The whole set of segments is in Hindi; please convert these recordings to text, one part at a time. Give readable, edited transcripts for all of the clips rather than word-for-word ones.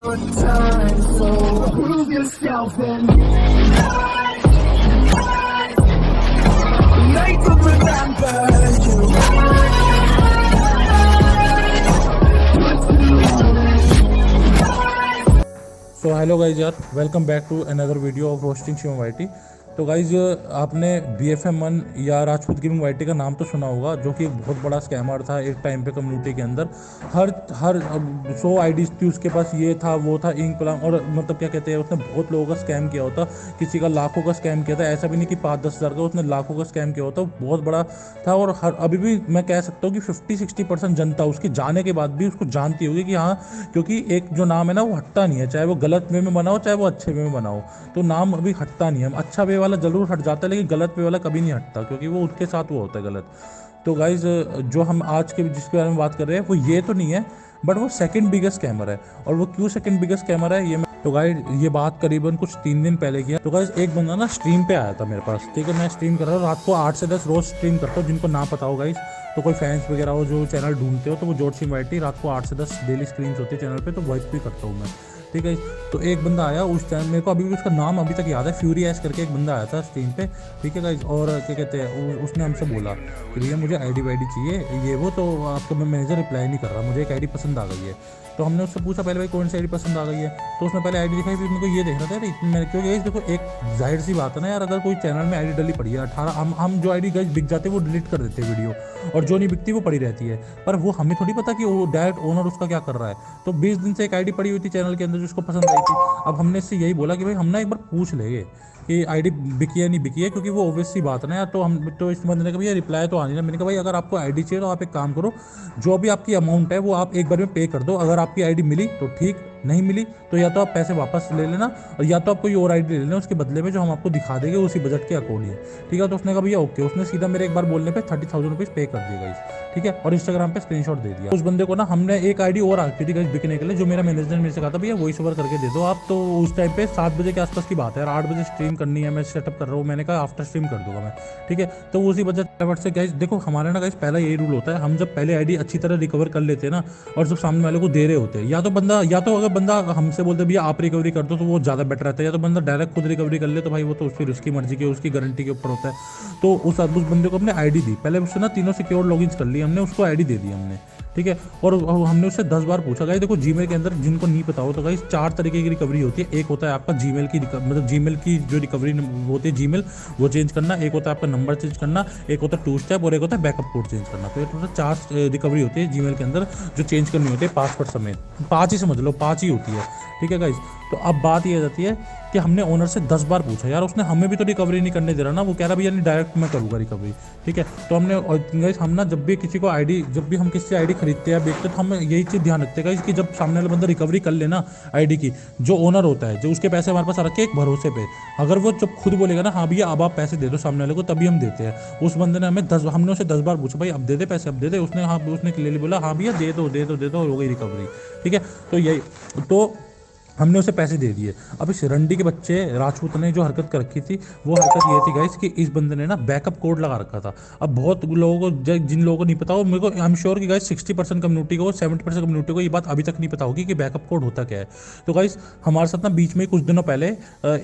time, so prove yourself and make them remember you. So hello guys यार, welcome back to another video of roasting Shivam YT. तो गाइज आपने BFM1 या राजपूत गेमिंग वाईटी का नाम तो सुना होगा, जो कि एक बहुत बड़ा स्कैमर था एक टाइम पे कम्युनिटी के अंदर। हर 100 आईडीज थी उसके पास, ये था वो था इंक प्लान, और मतलब क्या कहते हैं, उसने बहुत लोगों का स्कैम किया होता, किसी का लाखों का स्कैम किया था। ऐसा भी नहीं कि 5-10 हज़ार का, उसने लाखों का स्कैम किया होता, बहुत बड़ा था। और अभी भी मैं कह सकता हूँ कि 50-60% जनता उसके जाने के बाद भी उसको जानती होगी कि हाँ, क्योंकि एक जो नाम है ना वो हटता नहीं है, चाहे वो गलत वे में बनाओ चाहे वो अच्छे वे में बनाओ, तो नाम अभी हटता नहीं है। अच्छा वे वाला जरूर हट जाता है, लेकिन गलत वे वाला कभी नहीं हटता, क्योंकि वो उसके साथ वो होता है गलत। तो गाइज जो हम आज के जिसके बारे में बात कर रहे हैं वो ये तो नहीं है, बट वो सेकंड बिगेस्ट स्कैमर है। और वो क्यों सेकंड बिगेस्ट स्कैमर है ये तो गाइज ये बात करीबन कुछ 3 दिन पहले किया। तो गाइज एक बंदा ना स्ट्रीम पे आया था मेरे पास, ठीक है। मैं स्ट्रीम कर रहा हूँ रात को 8 से 10 रोज स्ट्रीम करता हूँ। जिनको ना पता हो गाइज, तो कोई फैंस वगैरह हो जो चैनल ढूंढते हो, तो वो जोरसिंह वाईटी रात को 8 से 10 डेली स्क्रीन्स होती है चैनल पे, तो वॉइस भी करता हूँ मैं, ठीक है। तो एक बंदा आया उस टाइम, मेरे को अभी भी उसका नाम अभी तक याद है, फ्यूरी एस करके एक बंदा आया था स्ट्रीम पे, ठीक है गाइज। और क्या कहते हैं, उसने हमसे बोला कि भैया मुझे आईडी वाईडी चाहिए ये वो, तो आपका मैनेजर रिप्लाई नहीं कर रहा, मुझे एक आईडी पसंद आ गई है। तो हमने उससे पूछा पहले भाई कौन सी आईडी पसंद आ गई है, तो उसने पहले आईडी दिखाई, फिर मेरे को ये देखना था यार मैंने, क्योंकि देखो एक जाहिर सी बात है ना यार, अगर कोई चैनल में आईडी डली पड़ी है 18, हम जो आईडी गाइज बिक जाते हैं वो डिलीट कर देते हैं वीडियो, और जो नहीं बिकती वो पड़ी रहती है। पर वो हमें थोड़ी पता कि वो डायरेक्ट ओनर उसका क्या कर रहा है। तो 20 दिन से एक आईडी पड़ी हुई थी चैनल के अंदर जिसको पसंद आई थी। अब हमने इससे यही बोला कि भाई हम ना एक बार पूछ लेंगे कि आईडी बिकी है नहीं बिकी है, क्योंकि वो ऑब्वियस सी बात है ना यार। तो हम तो इस बंदे ने कहा भैया रिप्लाई तो आनी ना। मैंने कहा भाई अगर आपको आईडी चाहिए तो आप एक काम करो, जो भी आपकी अमाउंट है वो आप एक बार में पे कर दो। अगर आपकी आईडी मिली तो ठीक, नहीं मिली तो या तो आप पैसे वापस ले लेना, और या तो आप कोई और आईडी ले लेना उसके बदले में, जो हम आपको दिखा देंगे उसी बजट के अकॉर्डिंग, ठीक है। तो उसने कहा भैया ओके। उसने सीधा मेरे एक बार बोलने पे 30,000 रुपीज़ पे कर दिए गाइस, ठीक है, और इंस्टाग्राम पे स्क्रीनशॉट दे दिया। उस बंदे को ना हमने एक आईडी और आती थी गाइस बिकने के लिए, जो मेरा मैनेजर ने मेरे से कहा था भैया वॉइस ओवर करके दे दो आप। तो उस टाइम पे 7 बजे के आसपास की बात है यार, 8 बजे स्ट्रीम करनी है, मैं सेटअप कर रहा हूँ। मैंने कहा आफ्टर स्ट्रीम कर दूंगा मैं, ठीक है। तो उसी बजट से गाइस देखो हमारा ना गाइस पहला यही रूल होता है, हम जब पहले आईडी अच्छी तरह रिकवर कर लेते हैं ना, और जब सामने वाले को दे रहे होते हैं, या तो अगर बंदा हमसे बोलते भैया आप रिकवरी कर दो तो वो ज़्यादा बेटर रहता है, या तो बंदा डायरेक्ट खुद रिकवरी कर ले, तो भाई वो तो फिर उसकी मर्जी की उसकी गारंटी के ऊपर होता है। तो उस बंदे को हमने आईडी दी, पहले उससे ना तीनों सिक्योर लॉगिन कर ली हमने, उसको आईडी दे दी हमने, ठीक है। और हमने उससे 10 बार पूछा। गाइस देखो जीमेल के अंदर जिनको नहीं पता हो तो गाइस 4 तरीके की रिकवरी होती है। एक होता है आपका जीमेल की मतलब जीमेल की जो रिकवरी होती है जीमेल वो चेंज करना, एक होता है आपका नंबर चेंज करना, एक होता है 2 स्टेप, और एक होता है बैकअप कोड चेंज करना। तो ये टोटल 4 रिकवरी होती है जीमेल के अंदर जो चेंज करनी होती है पासवर्ड समेत। 5 ही समझ लो, 5 ही होती है, ठीक है गाइस। तो अब बात ये आ जाती है कि हमने ओनर से 10 बार पूछा यार, उसने हमें भी तो रिकवरी नहीं करने दे रहा ना, वो कह रहा भैया नहीं डायरेक्ट मैं करूँगा रिकवरी, ठीक है। तो हमने गाइस हम ना जब भी किसी को आईडी, जब भी हम किसी से आईडी खरीदते हैं बेचते हैं, तो हम यही चीज़ ध्यान रखते हैं कि जब सामने वाला बंदा रिकवरी कर लेना आईडी की, जो ओनर होता है जो उसके पैसे हमारे पास रखे एक भरोसे पे, अगर वो जब खुद बोलेगा ना हाँ भैया अब आप पैसे दे दो सामने वाले को, तभी हम देते हैं। उस बंदे ने हमने उसे 10 बार पूछा भाई अब दे दे पैसे, अब दे दे, उसने हाँ उसने क्लियरली बोला हाँ भैया दे दो दे दो दे दो, हो गई रिकवरी, ठीक है। तो यही तो हमने उसे पैसे दे दिए। अब इस रंडी के बच्चे राजपूत ने जो हरकत कर रखी थी, वो हरकत ये थी गाइस कि इस बंदे ने ना बैकअप कोड लगा रखा था। अब बहुत लोगों को जिन लोगों को नहीं पता हो, मेरे को आई एम श्योर कि गाइस 60% कम्युनिटी को 70% कम्युनिटी को ये बात अभी तक नहीं पता होगी कि बैकअप कोड होता क्या है। तो गाइस हमारे साथ ना बीच में कुछ दिनों पहले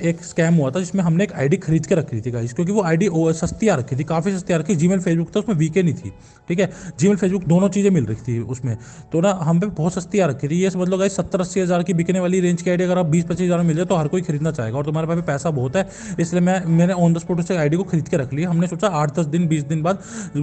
एक स्कैम हुआ था, जिसमें हमने एक आईडी खरीद के रखी थी गाइस, क्योंकि वो आईडी सस्ती आ रखी थी, काफ़ी सस्ती आ रखी। जीमेल फेसबुक था उसमें वीके नहीं थी, ठीक है। जीमेल फेसबुक दोनों चीज़ें मिल रही थी उसमें, तो ना हम पे बहुत सस्ती आ रखी थी। ये समझ लो गाइस 70-80 हज़ार की बिकने वाली रेंज की आईडी अगर आप 20-25 हज़ार में मिल जाए तो हर कोई खरीदना चाहेगा, और तुम्हारे पास पैसा बहुत है, इसलिए मैंने ऑन द स्पॉट उस आईडी को खरीद के रख लिया। हमने सोचा 8-10 दिन 20 दिन बाद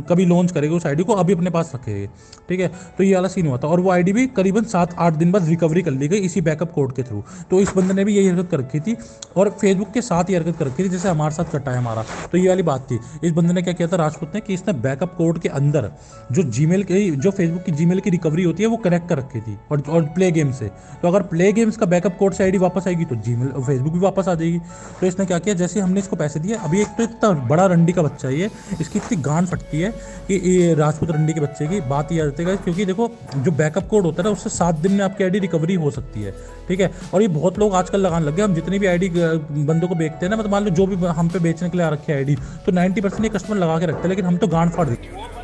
कभी लॉन्च करेगा उस आईडी को, अभी अपने पास रखेंगे, ठीक है। तो ये वाला सीन हुआ था, और वो आईडी भी करीबन 7-8 दिन बाद रिकवरी कर ली गई इसी बैकअप कोड के थ्रू। तो इस बंदे ने भी यही हरकत कर रखी थी, और फेसबुक के साथ ही हरकत कर रखी थी, जैसे हमारे साथ कटा है हमारा। तो ये वाली बात थी। इस बंदे ने क्या किया था राजपूत ने, कि इसने बैकअप कोड के अंदर जो जीमेल की जो फेसबुक की जीमेल की रिकवरी होती है वो कनेक्ट कर रखी थी, और प्ले गेम से। तो अगर प्ले गेम्स का बैकअप कोड से आईडी वापस आएगी तो जीमेल फेसबुक भी वापस आ जाएगी। तो इसने क्या किया, जैसे हमने इसको पैसे दिए, अभी एक तो इतना बड़ा रंडी का बच्चा है ये, इसकी इतनी गांड फटती है कि ये राजपूत रंडी के बच्चे की बात ही आ जाती है, क्योंकि देखो जो बैकअप कोड होता है ना उससे 7 दिन में आपकी आईडी रिकवरी हो सकती है, ठीक है। और ये बहुत लोग आजकल लगाने लग गए। हम जितनी भी आईडी बंदों को बेचते हैं ना, मतलब मान लो जो भी हम पे बेचने के लिए आ रखे आईडी, तो 90% ये कस्टमर लगा के रखते हैं, लेकिन हम तो गांड फाड़ देते हैं।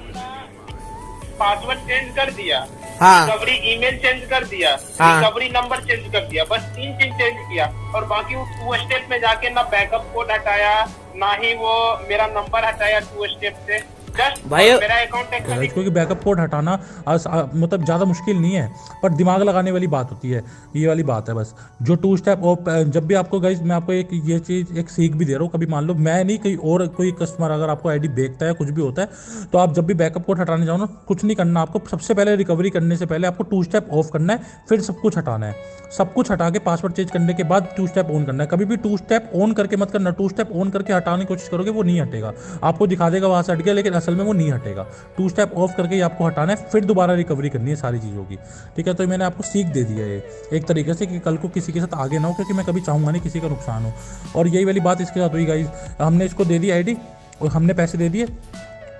पासवर्ड चेंज कर दिया, हाँ। रिकवरी ईमेल चेंज कर दिया, हाँ। रिकवरी नंबर चेंज कर दिया, बस 3 चीज चेंज किया। और बाकी वो 2 स्टेप में जाके ना बैकअप कोड हटाया, ना ही वो मेरा नंबर हटाया 2 स्टेप से। जस्ट भाई मेरा अकाउंट क्योंकि बैकअप कोड हटाना मतलब ज़्यादा मुश्किल नहीं है, पर दिमाग लगाने वाली बात होती है, ये वाली बात है बस। जो 2 स्टेप ऑफ, जब भी आपको गाइज मैं आपको एक ये चीज़ एक सीख भी दे रहा हूँ, कभी मान लो मैं नहीं कहीं और कोई कस्टमर अगर आपको आईडी बेचता है, कुछ भी होता है, तो आप जब भी बैकअप कोड हटाने जाओ ना, कुछ नहीं करना आपको। सबसे पहले रिकवरी करने से पहले आपको 2 स्टेप ऑफ करना है, फिर सब कुछ हटाना है। सब कुछ हटा के पासवर्ड चेंज करने के बाद 2 स्टेप ऑन करना है। कभी भी 2 स्टेप ऑन करके मत करना। 2 स्टेप ऑन करके हटाने की कोशिश करोगे, वो नहीं हटेगा, आपको दिखा देगा वहाँ से हट गया, लेकिन असल में वो नहीं हटेगा। 2 स्टेप ऑफ करके ही आपको हटाना है, फिर दोबारा रिकवरी करनी है सारी चीज़ों की, ठीक है। तो मैंने आपको सीख दे दिया है एक तरीके से कि कल को किसी के साथ आगे ना हो, क्योंकि मैं कभी चाहूँगा नहीं किसी का नुकसान हो। और यही वाली बात इसके साथ हुई गाइज। हमने इसको दे दी आईडी और हमने पैसे दे दिए,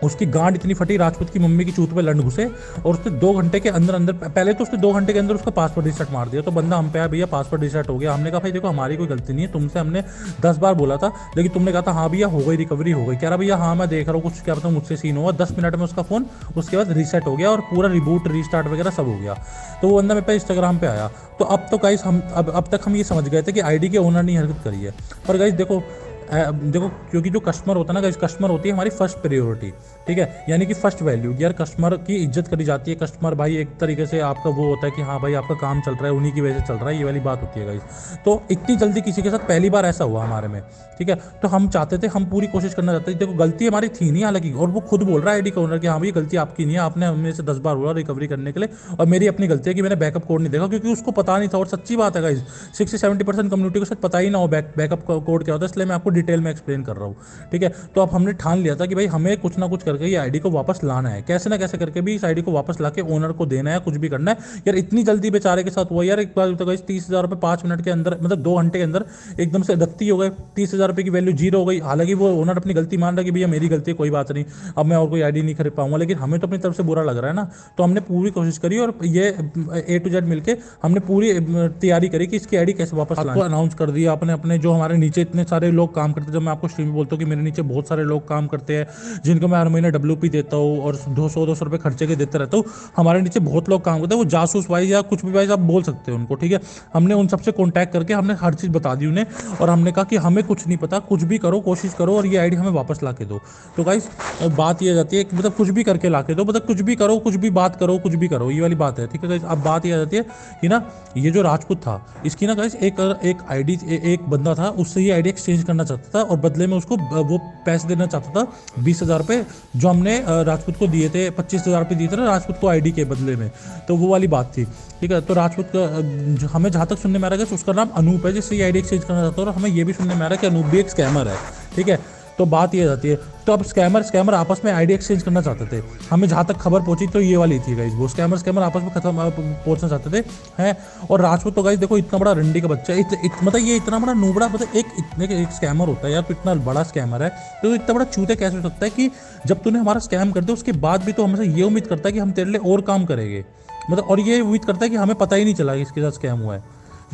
उसकी गांड इतनी फटी, राजपूत की मम्मी की चूत पे लंड घुसे, और उसने 2 घंटे के अंदर अंदर, पहले तो उसने 2 घंटे के अंदर उसका पासवर्ड रीसेट मार दिया। तो बंदा हम पे आया, भैया पासवर्ड रीसेट हो गया। हमने कहा भाई देखो हमारी कोई गलती नहीं है, तुमसे हमने 10 बार बोला था, लेकिन तुमने कहा था हाँ भैया हो गई, रिकवरी हो गई। कह रहा भैया हाँ मैं देख रहा हूँ, कुछ क्या पता मुझसे सीन हुआ। 10 मिनट में उसका फ़ोन उसके बाद रीसेट हो गया और पूरा रिबूट रीस्टार्ट वगैरह सब हो गया। तो वो बंदा मेरे पे इंस्टाग्राम पे आया। तो अब तो गाइस हम अब तक हम ये समझ गए थे कि आईडी के ओनर ने हरकत करी है। पर गाइस देखो क्योंकि जो कस्टमर होता है ना गाइस, कस्टमर होती है हमारी फर्स्ट प्रायोरिटी, ठीक है, यानी कि फर्स्ट वैल्यू। यार कस्टमर की इज्जत करी जाती है। कस्टमर भाई एक तरीके से आपका वो होता है कि हाँ भाई आपका काम चल रहा है, उन्हीं की वजह से चल रहा है, ये वाली बात होती है गाइस। तो इतनी जल्दी किसी के साथ पहली बार ऐसा हुआ हमारे में, ठीक है। तो हम चाहते थे, हम पूरी कोशिश करना चाहते थे। देखो गलती हमारी थी नहीं हालांकि, और वो खुद बोल रहा है आईडी का ओनर कि हाँ भाई गलती आपकी नहीं है, आपने हमें से 10 बार बोला रिकवरी करने के लिए, और मेरी अपनी गलती है कि मैंने बैकअप कोड नहीं देखा, क्योंकि उसको पता नहीं था। और सच्ची बात है गाइस, 60-70% कम्युनिटी को शायद पता ही ना हो बैकअप कोड क्या होता है, इसलिए मैं आपको डिटेल में एक्सप्लेन कर रहा हूँ, ठीक है। तो अब हमने ठान लिया था कि भाई हमें कुछ ना कुछ करके ये आईडी को वापस लाना है, कैसे ना कैसे करके भी इस आईडी को वापस लाके ओनर को देना है, कुछ भी करना है। यार इतनी जल्दी बेचारे के साथ हुआ यार। एक बार तो 30,000 रुपये 5 मिनट के अंदर, मतलब 2 घंटे के अंदर एकदम से रत्ती हो गए। 30,000 रुपये की वैल्यू जीरो हो गई। हालांकि वो ओनर अपनी गलती मान रहा कि भैया मेरी गलती है, कोई बात नहीं, अब मैं और कोई आईडी नहीं खरीद पाऊंगा, लेकिन हमें तो अपनी तरफ से बुरा लग रहा है ना। तो हमने पूरी कोशिश करी और ये A to Z मिलके हमने पूरी तैयारी करी कि इसकी आईडी कैसे वापस लाएं। अनाउंस कर दिया अपने अपने जो हमारे नीचे इतने सारे लोग काम करते हैं। जब मैं आपको स्ट्रीम में बोलता हूँ कि मेरे नीचे बहुत सारे लोग काम करते हैं, जिनको मैं हर महीने WP देता हूँ और 200 रुपये खर्चे के देते रहता हूँ। हमारे नीचे बहुत लोग काम करते हैं, वो जासूस वाइज या कुछ भी वाइज आप बोल सकते हैं उनको, ठीक है। हमने उन सबसे कॉन्टैक्ट करके हमने हर चीज़ बता दी उन्हें, और हमने कहा कि हमें कुछ नहीं पता, कुछ भी करो, कोशिश करो और ये आईडी हमें वापस ला के दो। तो गाइस बात ये आ जाती है कि मतलब कुछ भी करके ला के दो, मतलब कुछ भी करो, कुछ भी बात करो, कुछ भी करो, ये वाली बात है, ठीक है गाइस। अब बात ये आ जाती है कि ना ये जो राजपूत था, इसकी ना गाइस एक आईडी, एक बंदा था, उससे ये आईडी एक्सचेंज करना चाहता था और बदले में उसको वो पैसे देना चाहता था 20,000 रुपये, जो हमने राजपूत को दिए थे। 25,000 रुपये दिए थे ना राजपूत को आईडी के बदले में, तो वो वाली बात थी, ठीक है। तो राजपूत का हमें जहाँ तक सुनने में आ रहा है उसका नाम अनूप है, जिससे ये आईडी एक्सचेंज करना चाहता है, और हमें ये भी सुनने में आ रहा है कि अनूप भी एक स्कैमर है, ठीक है। तो बात ये आ जाती है, तो अब स्कैमर आपस में आईडी एक्सचेंज करना चाहते थे। हमें जहाँ तक खबर पहुंची तो ये वाली थी गाइज, वो स्कैमर आपस में पहुंचना चाहते थे हैं। और राजपूत तो गाइज देखो इतना बड़ा रंडी का बच्चा है, मतलब ये इतना बड़ा नूबड़ा, मतलब एक स्कैमर होता है यार, तो इतना बड़ा स्कैमर है, तो इतना बड़ा चूते कैसे हो सकता है कि जब तूने हमारा स्कैम कर दिया उसके बाद भी तो हमसे ये उम्मीद करता है कि हम तेरे लिए और काम करेंगे, मतलब, और ये उम्मीद करता है कि हमें पता ही नहीं चला कि इसके साथ स्कैम हुआ है,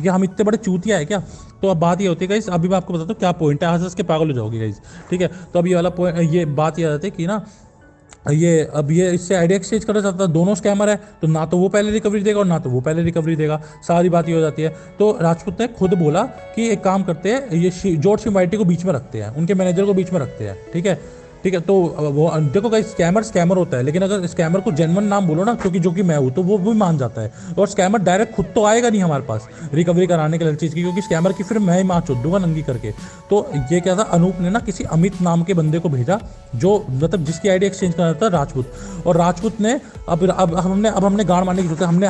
कि हम इतने बड़े चूतिया है क्या। तो अब बात ये होती है गाइस, अभी मैं आपको बताता हूँ क्या पॉइंट है, हंस के पागल हो जाओगे गाइस, ठीक है। तो अब ये वाला पॉइंट, ये बात ये आ जाती है कि ना ये इससे आईडी एक्सचेंज करना चाहता है, दोनों स्कैमर है, तो ना तो वो पहले रिकवरी देगा और ना तो वो पहले रिकवरी देगा, सारी बात ये हो जाती है। तो राजपूत ने खुद बोला कि एक काम करते हैं, ये जॉर्ज शिमवाइटी को बीच में रखते हैं, उनके मैनेजर को बीच में रखते हैं, ठीक है। तो वो देखो गाइस, स्कैमर होता है, लेकिन अगर स्कैमर को जेन्युइन नाम बोलो ना, क्योंकि जो कि मैं हूँ, तो वो भी मान जाता है। और स्कैमर डायरेक्ट खुद तो आएगा नहीं हमारे पास रिकवरी कराने के लिए चीज़ की, क्योंकि स्कैमर की फिर मैं ही माँ चोद दूंगा नंगी करके। तो ये क्या था, अनूप ने ना किसी अमित नाम के बंदे को भेजा, जो मतलब जिसकी आईडी एक्सचेंज करना था राजपूत, और राजपूत ने अब हमने गांड मारने की जरूरत है।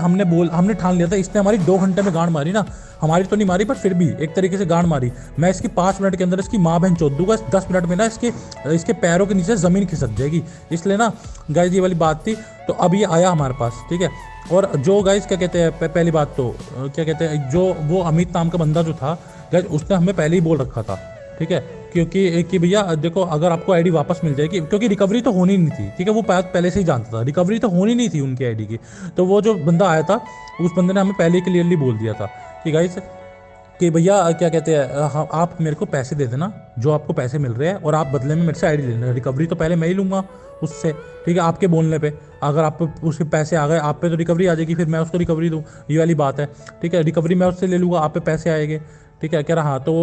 हमने ठान लिया था, इसने हमारी 2 घंटे में गांड मारी ना, हमारी तो नहीं मारी पर फिर भी एक तरीके से गांड मारी। मैं इसकी 5 मिनट के अंदर इसकी माँ बहन चोद दूंगा, 10 मिनट में ना इसके पैरों के नीचे ज़मीन खिसक जाएगी। इसलिए ना गाइस ये वाली बात थी। तो अब ये आया हमारे पास, ठीक है। और जो गाइस क्या कहते हैं, पहली बात तो क्या कहते हैं, जो वो अमित नाम का बंदा जो था गाइस, उसने हमें पहले ही बोल रखा था, ठीक है, क्योंकि भैया देखो अगर आपको आईडी वापस मिल जाएगी, क्योंकि रिकवरी तो होनी नहीं थी, ठीक है, वो पहले से ही जानता था रिकवरी तो होनी नहीं थी उनकी आईडी की। तो वो जो बंदा आया था, उस बंदे ने हमें पहले ही क्लियरली बोल दिया था कि गाइस कि भैया क्या कहते हैं, हाँ आप मेरे को पैसे दे देना जो आपको पैसे मिल रहे हैं, और आप बदले में मेरे से आईडी लेना, रिकवरी तो पहले मैं ही लूँगा उससे, ठीक है, आपके बोलने पे। अगर आप पे उसके पैसे आ गए आप पे तो रिकवरी आ जाएगी, फिर मैं उसको रिकवरी दूँ, ये वाली बात है, ठीक है। रिकवरी मैं उससे ले लूँगा, आप पे पैसे आएंगे, ठीक है। कह रहा हाँ तो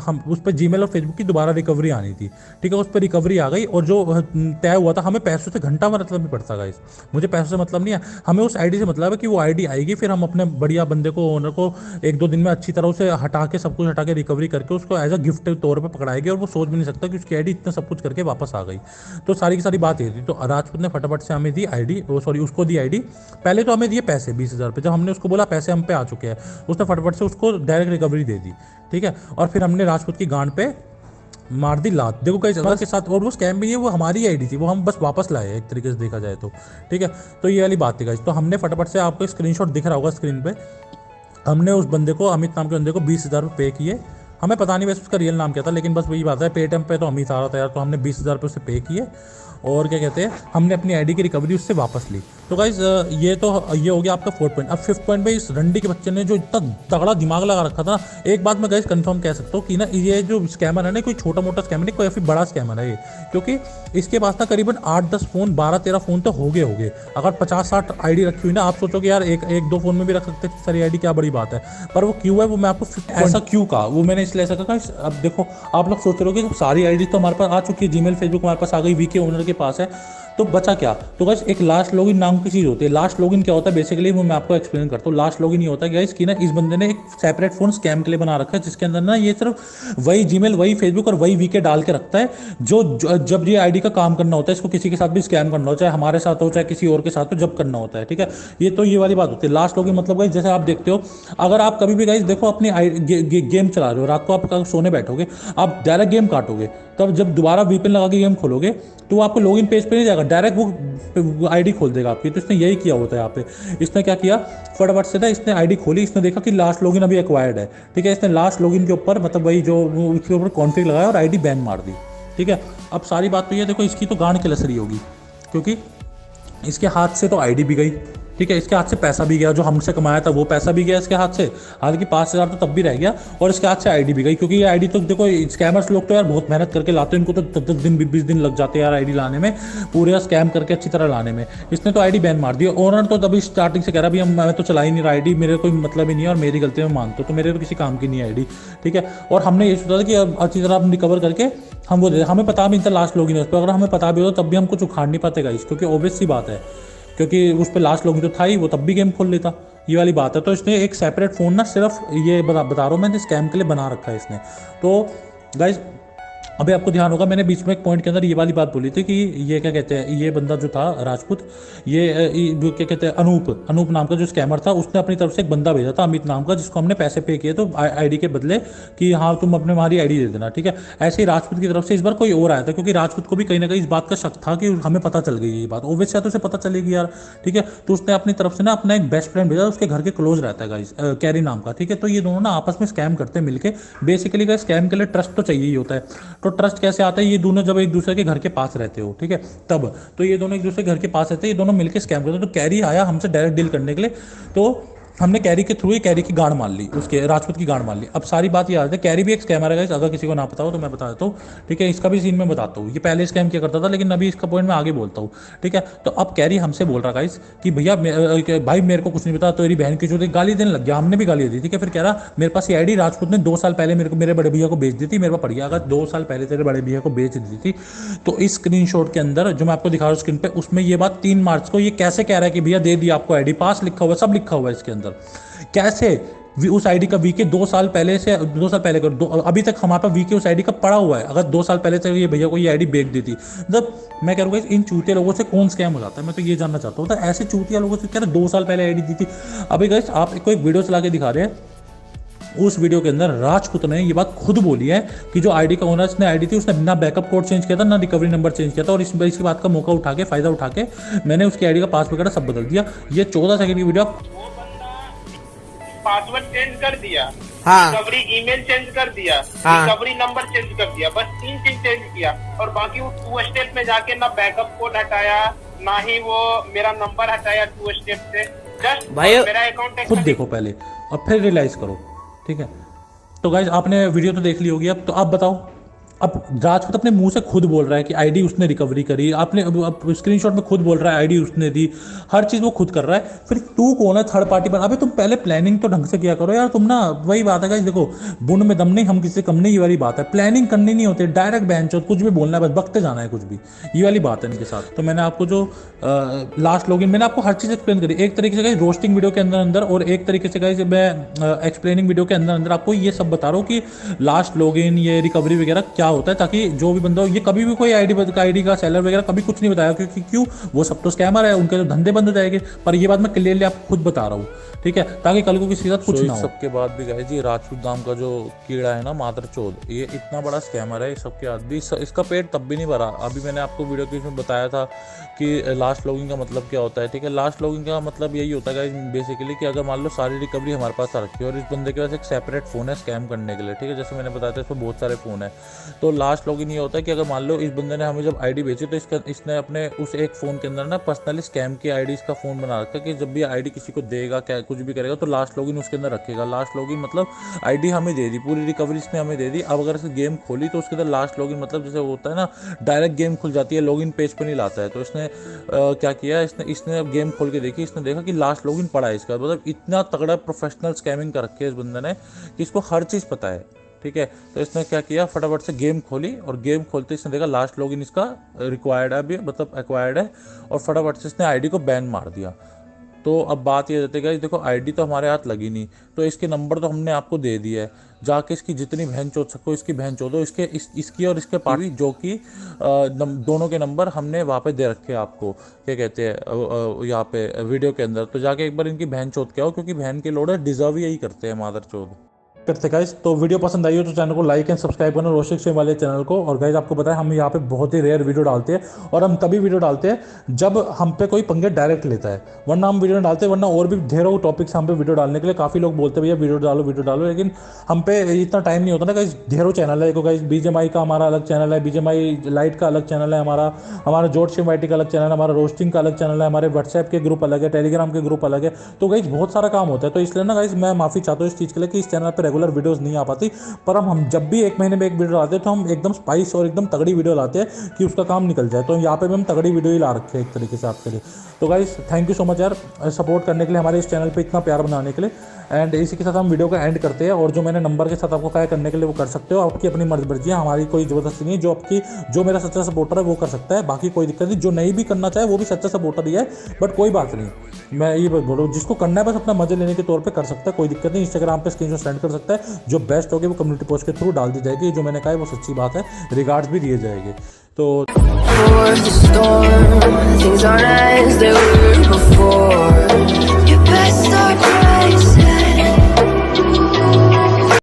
हम उस पर जीमेल और फेसबुक की दोबारा रिकवरी आनी थी, ठीक है। उस पर रिकवरी आ गई, और जो तय हुआ था, हमें पैसों से घंटा मतलब नहीं पड़ता गाइस, मुझे पैसों से मतलब नहीं है, हमें उस आईडी से मतलब है कि वो आईडी आएगी, फिर हम अपने बढ़िया बंदे को, ओनर को 1-2 दिन में अच्छी तरह उसे हटा के, सब कुछ हटा के, रिकवरी करके उसको एज अ गिफ्ट तौर पर पकड़ाएगी, और वो सोच भी नहीं सकता कि उसकी आईडी इतना सब कुछ करके वापस आ गई। तो सारी की सारी बात ये थी। तो राजपूत ने फटाफट से हमें दी आईडी, सॉरी उसको दी आईडी। पहले तो हमें दिए पैसे 20,000 रुपये, जब हमने उसको बोला पैसे हम पे आ चुके हैं, उसने फटाफट से उसको डायरेक्ट रिकवरी दे दी, ठीक है। और फिर हमने राजपूत की गांड पे मार दी लात। देखो कई जगह के साथ, और वो स्कैम भी नहीं है, वो हमारी आईडी थी, वो हम बस वापस लाए एक तरीके से देखा जाए तो, ठीक है। तो ये वाली बात थी गाइस। तो हमने फटाफट से, आपको स्क्रीनशॉट दिख रहा होगा स्क्रीन पे, हमने उस बंदे को, अमित नाम के बंदे को 20,000 रुपये पे किए। हमें पता नहीं वैसे उसका रियल नाम क्या था, लेकिन बस वही बात है, पेटीएम पे तो अमित आ रहा था यार, तो हमने 20,000 रुपये उससे पे किए, और क्या कहते हैं, हमने अपनी आईडी की रिकवरी उससे वापस ली। तो गाइस ये हो गया आपका 4th पॉइंट। अब 5th पॉइंट पे इस रंडी के बच्चे ने जो इतना तगड़ा दिमाग लगा रखा था, एक बात मैं गाइस कंफर्म कह सकता हूँ कि ना ये जो स्कैमर है ना, कोई छोटा मोटा स्कैमर नहीं, कोई बड़ा स्कैमर है ये, क्योंकि इसके पास ना करीबन 8-10 फ़ोन, 12-13 फ़ोन तो हो गए। अगर 50-60 आईडी रखी हुई ना, आप सोचो कि यार एक दो फ़ोन में भी रख सकते हैं सारी आईडी, क्या बड़ी बात है। पर वो क्यों है, वो मैं आपको ऐसा क्यों कहा, वो मैंने इसलिए ऐसा कहा। अब देखो आप लोग सोच रहे हो कि सारी आईडी तो हमारे पास आ चुकी है, जीमेल फेसबुक हमारे पास आ गई, वीके ओनर के पास है, तो बचा क्या। तो गाइस एक लास्ट लॉगिन नाम की चीज़ होती है। लास्ट लॉगिन क्या होता है बेसिकली, वो मैं आपको एक्सप्लेन करता हूँ। लास्ट लॉगिन ये होता है गाइस कि ना, इस बंदे ने एक सेपरेट फोन स्कैम के लिए बना रखा है, जिसके अंदर ना ये सिर्फ वही जीमेल, वही फेसबुक और वही वीके डाल के रखता है, जब ये आईडी का काम करना होता है, इसको किसी के साथ भी स्कैम करना हो, चाहे हमारे साथ हो चाहे किसी और के साथ हो, जब करना होता है, ठीक है। ये वाली बात होती है लास्ट लॉगिन। मतलब गाइस जैसे आप देखते हो, अगर आप कभी भी गाइस देखो अपनी गेम चला रहे हो, रात को आप सोने बैठोगे, आप डायरेक्ट गेम काटोगे, तब जब दोबारा वीपीएन लगा के गेम खोलोगे तो वो आपको लॉगिन पेज पे नहीं जाएगा, डायरेक्ट वो आईडी खोल देगा आपकी। तो इसने यही किया होता है यहाँ पे। इसने क्या किया, फटाफट से ना इसने आईडी खोली, इसने देखा कि लास्ट लॉगिन अभी एक्वायर्ड है, ठीक है। इसने लास्ट लॉगिन के ऊपर मतलब वही जो उसके ऊपर कॉन्फिग लगाया और आईडी बैन मार दी, ठीक है। अब सारी बात तो ये देखो, इसकी तो गांड की लसरी होगी, क्योंकि इसके हाथ से तो आईडी भी गई, ठीक है, इसके हाथ से पैसा भी गया, जो हमसे कमाया था वो पैसा भी गया इसके हाथ से, हालांकि 5,000 तो तब भी रह गया, और इसके हाथ से आईडी भी गई, क्योंकि ये आईडी तो देखो स्कैमर्स लोग तो यार बहुत मेहनत करके लाते हैं, इनको तो 10 दिन 20 दिन लग जाते हैं यार आईडी लाने में, पूरे स्कैम करके अच्छी तरह लाने में। इसने तो आईडी बैन मार दी। ओनर तो तभी स्टार्टिंग से कह रहा, भाई मैं तो चला ही नहीं रहा आईडी, मेरे कोई मतलब ही नहीं है, और मेरी गलती में मानता हूँ, तो मेरे तो किसी काम की नहीं है आईडी, ठीक है। और हमने ये सोचा था कि अच्छी तरह हम रिकवर करके हम वो दे, हमें पता भी नहीं था लास्ट लॉगिन है उस पर, अगर हमें पता भी होता तब भी हम कुछ उखाड़ नहीं पाते गाइस, क्योंकि ऑब्वियस सी बात है, क्योंकि उस पर लास्ट लॉगिन तो था ही, वो तब भी गेम खोल लेता, ये वाली बात है। तो इसने एक सेपरेट फ़ोन ना सिर्फ ये बता रहा हूँ मैं, स्कैम के लिए बना रखा है इसने। तो गाइस अभी आपको ध्यान होगा, मैंने बीच में एक पॉइंट के अंदर ये वाली बात बोली थी कि ये क्या कहते हैं, ये बंदा जो था राजपूत, ये क्या कहते हैं, अनूप नाम का जो स्कैमर था, उसने अपनी तरफ से एक बंदा भेजा था अमित नाम का, जिसको हमने पैसे पे किए तो आईडी के बदले कि हाँ तुम अपने हमारी आईडी दे देना, ठीक है। ऐसे ही राजपूत की तरफ से इस बार कोई और आया था, क्योंकि राजपूत को भी कहीं ना कहीं इस बात का शक था कि हमें पता चल गई ये बात, ओवैसे तो उसे पता चलेगी यार, ठीक है। तो उसने अपनी तरफ से ना अपना एक बेस्ट फ्रेंड भेजा, उसके घर के क्लोज रहता है गाइस, कैरी नाम का, ठीक है। तो ये दोनों ना आपस में स्कैम करते हैं मिलके। बेसिकली गाइस स्कैम के लिए ट्रस्ट तो चाहिए ही होता है। तो ट्रस्ट कैसे आता है, ये दोनों जब एक दूसरे के घर के पास रहते हो, ठीक है, तब तो ये दोनों एक दूसरे के घर के पास रहते हैं, ये दोनों मिलकर स्कैम करते हैं। तो कैरी आया हमसे डायरेक्ट डील करने के लिए, तो हमने कैरी के थ्रू ही कैरी की गांड मार ली, उसके राजपूत की गांड मार ली। अब सारी बात याद है, कैरी भी एक स्कैमर है, अगर किसी को ना पता हो तो मैं बता देता हूँ, ठीक है। इसका भी सीन मैं बताता हूँ, ये पहले स्कैम किया करता था, लेकिन अभी इसका पॉइंट मैं आगे बोलता हूँ, ठीक है। तो अब कैरी हमसे बोल रहा गाइस कि भैया भाई मेरे को कुछ नहीं पता, तेरी बहन की जो गाली देने लग गया, हमने भी गाली दी, ठीक है। फिर कह रहा मेरे पास ये आईडी राजपूत ने 2 साल पहले मेरे बड़े भैया को बेच दी थी, मेरे पास पड़ गया, अगर 2 साल पहले तेरे बड़े भैया को बेच दी थी, तो इस स्क्रीनशॉट के अंदर जो मैं आपको दिखा रहा हूँ स्क्रीन पे, उसमें ये बात 3 मार्च को ये कैसे कह रहा है कि भैया दे दी आपको आईडी, पास लिखा हुआ है, सब लिखा हुआ है इसके अंदर। कैसे उस आईडी का वीके 2 साल पहले से 2 साल पहले अभी तक हमारे पास वीके उस आईडी का पड़ा हुआ है, अगर 2 साल पहले से ये भैया को ये आईडी बेच दी थी। मतलब मैं कह रहा हूँ इन चूतिया लोगों से कौन स्कैम हो जाता है, मैं तो ये जानना चाहता हूँ। तो ऐसे चूतिया लोगों से कह रहे 2 साल पहले आईडी दी थी। अभी गाइस आप को एक वीडियो चला के दिखा रहे हैं, उस वीडियो के अंदर राजपूत ने ये बात खुद बोली है कि जो आईडी का ओनर ने आईडी थी, उसने ना बैकअप कोड चेंज किया था, ना रिकवरी नंबर चेंज किया था, और इसकी बात का मौका उठा के, फायदा उठा के मैंने उसकी आईडी का पासवर्ड वगैरह सब बदल दिया। ये 14 सेकंड की वीडियो। पासवर्ड चेंज कर दिया, हाँ, रिकवरी ईमेल चेंज कर दिया, हाँ, रिकवरी नंबर चेंज कर दिया, बस 3 चीज चेंज किया। और बाकी वो 2 स्टेप में जाके ना बैकअप कोड हटाया, ना ही वो मेरा नंबर हटाया 2 स्टेप से। जस्ट भाई मेरा अकाउंट खुद देखो पहले और फिर रियलाइज करो, ठीक है। तो गाइज आपने वीडियो तो देख ली होगी, अब तो आप बताओ, अब राजपूत अपने मुंह से खुद बोल रहा है कि आईडी उसने रिकवरी करी, आपने अब स्क्रीनशॉट में खुद बोल रहा है आईडी उसने दी, हर चीज़ वो खुद कर रहा है, फिर तू कौन है थर्ड पार्टी पर? अबे तुम पहले प्लानिंग तो ढंग से किया करो यार, तुम ना वही बात है गाइस, देखो बुंड में दम नहीं, हम किसी से कम नहीं, ये वाली बात है, प्लानिंग करनी नहीं होती, डायरेक्ट बैंचो कुछ भी बोलना है, बस बकते जाना है कुछ भी, ये वाली बात है इनके साथ। तो मैंने आपको जो लास्ट लॉगिन, मैंने आपको हर चीज़ एक्सप्लेन करी, एक तरीके से गाइस रोस्टिंग वीडियो के अंदर और एक तरीके से गाइस मैं एक्सप्लेनिंग वीडियो के अंदर आपको ये सब बता रहा हूँ कि लास्ट लॉगिन, ये रिकवरी वगैरह क्या होता है, ताकि जो भी बंदा हो, ये कभी भी कोई आईडी का सेलर वगैरह कभी कुछ नहीं बताया, क्योंकि क्यों, वो सब तो स्कैमर है, उनके तो धंधे बंद हो जाएंगे। पर ये बात मैं क्लियरली आपको खुद बता रहा हूँ, ठीक है, ताकि कल को किसी के साथ कुछ ना हो। सबके बाद भी गाइस ये राजपूत नाम का जो कीड़ा है ना, मादरचोद, ये इतना बड़ा स्कैमर है, सबके बाद भी इसका पेट तब भी नहीं भरा। अभी मैंने आपको वीडियो के इसमें बताया था कि लास्ट लॉगिंग का मतलब क्या होता है, ठीक है। लास्ट लॉगिंग का मतलब यही होता है गाइस बेसिकली कि अगर मान लो सारी रिकवरी हमारे पास आ रखी है और इस बंदे के पास एक सेपरेट फ़ोन है स्कैम करने के लिए, ठीक है, जैसे मैंने बताया था इसमें बहुत सारे फ़ोन है। तो लास्ट लॉगिन ये होता है कि अगर मान लो इस बंदे ने हमें जब आईडी भेजी तो इसने अपने उस एक फ़ोन के अंदर ना पर्सनली स्कैम की आईडी इसका फ़ोन बना रखा है कि जब भी आईडी किसी को देगा, क्या कुछ भी करेगा, तो लास्ट लॉगिन उसके अंदर रखेगा। लास्ट लॉगिन मतलब आईडी हमें दे दी, पूरी रिकवरी इसने हमें दे दी। अब अगर इसे गेम खोली तो उसके अंदर लास्ट लॉगिन मतलब जैसे होता है ना, डायरेक्ट गेम खुल जाती है, लॉगिन पेज पर नहीं लाता है। तो इसने क्या किया, इसने अब गेम खोल के देखी, इसने देखा कि लास्ट लॉगिन पड़ा है इसका, मतलब इतना तगड़ा प्रोफेशनल स्कैमिंग कर रखी है इस बंदे ने कि इसको हर चीज़ पता है, ठीक है। तो इसने क्या किया, फटाफट से गेम खोली और गेम खोलते इसने देखा लास्ट लॉगिन इसका रिक्वायर्ड है अभी, मतलब एक्वायर्ड है, और फटाफट से इसने आईडी को बैन मार दिया। तो अब बात ये रहती है कि देखो आईडी तो हमारे हाथ लगी नहीं, तो इसके नंबर तो हमने आपको दे दिया है, जाके इसकी जितनी बहन चोद सको इसकी बहन चोदो, इसकी और इसके पार्टी जो कि दोनों के नंबर हमने वहाँ पे दे रखे हैं आपको, क्या कहते हैं यहाँ पे वीडियो के अंदर। तो जाके एक बार इनकी बहन चोद के आओ, क्योंकि बहन के लोड़े डिजर्व यही करते हैं मादर चोद करते गाइस। तो वीडियो पसंद आई हो तो चैनल को लाइक एंड सब्सक्राइब करना, रोस्टिंग स्ट्रीम वाले चैनल को। और गाइस आपको पता है हम यहाँ पे बहुत ही रेयर वीडियो डालते हैं, और हम तभी वीडियो डालते हैं जब हम पे कोई पंगे डायरेक्ट लेता है, वरना हम वीडियो डालते हैं, वरना और भी ढेरों टॉपिक्स हम पे वीडियो डालने के लिए काफ़ी लोग बोलते हैं भैया वीडियो डालो, लेकिन हम पे इतना टाइम नहीं होता ना गाइस। ढेरों चैनल है, गाइस बीजेएमआई का हमारा अलग चैनल है, बीजेएमआई लाइट का अलग चैनल है, हमारा जॉर्ज स्ट्रीम वाईटी का अलग चैनल है, हमारा रोस्टिंग का अलग चैनल है, हमारे व्हाट्सएप के ग्रुप अलग है, टेलीग्राम के ग्रुप अलग है। तो गाइस बहुत सारा काम होता है, तो इसलिए ना गाइस मैं माफ़ी चाहता हूँ इस चीज़ के लिए कि इस चैनल पर रेगुलर वीडियोज़ नहीं आ पाती, पर हम जब भी एक महीने में एक वीडियो लाते हैं तो हम एकदम स्पाइस और एकदम तगड़ी वीडियो लाते हैं कि उसका काम निकल जाए। तो यहाँ पे भी हम तगड़ी वीडियो ही ला रखे हैं एक तरीके से आपके लिए। तो guys thank you so much यार सपोर्ट करने के लिए, हमारे इस चैनल पे इतना प्यार बनाने के लिए। एंड इसी के साथ हम वीडियो का एंड करते हैं, और जो मैंने नंबर के साथ आपको क्या करने के लिए वो कर सकते हो, आपकी अपनी मर्जी है, हमारी कोई ज़बरदस्ती नहीं है। जो मेरा सच्चा सपोर्टर है वो कर सकता है, बाकी कोई दिक्कत नहीं। जो नहीं भी करना चाहे वो भी सच्चा सपोर्टर ही है, बट कोई बात नहीं, मैं ये बोल रहा हूँ जिसको करना है बस अपना मजे लेने के तौर पे कर सकता है, कोई दिक्कत नहीं। इंस्टाग्राम पे स्क्रीनशॉट सेंड कर सकता है, जो बेस्ट होगी वो कम्युनिटी पोस्ट के थ्रू डाल दी जाएगी। जो मैंने कहा है वो सच्ची बात है, रिगार्ड्स भी दिए जाएंगे। तो Things aren't as they were before. You best start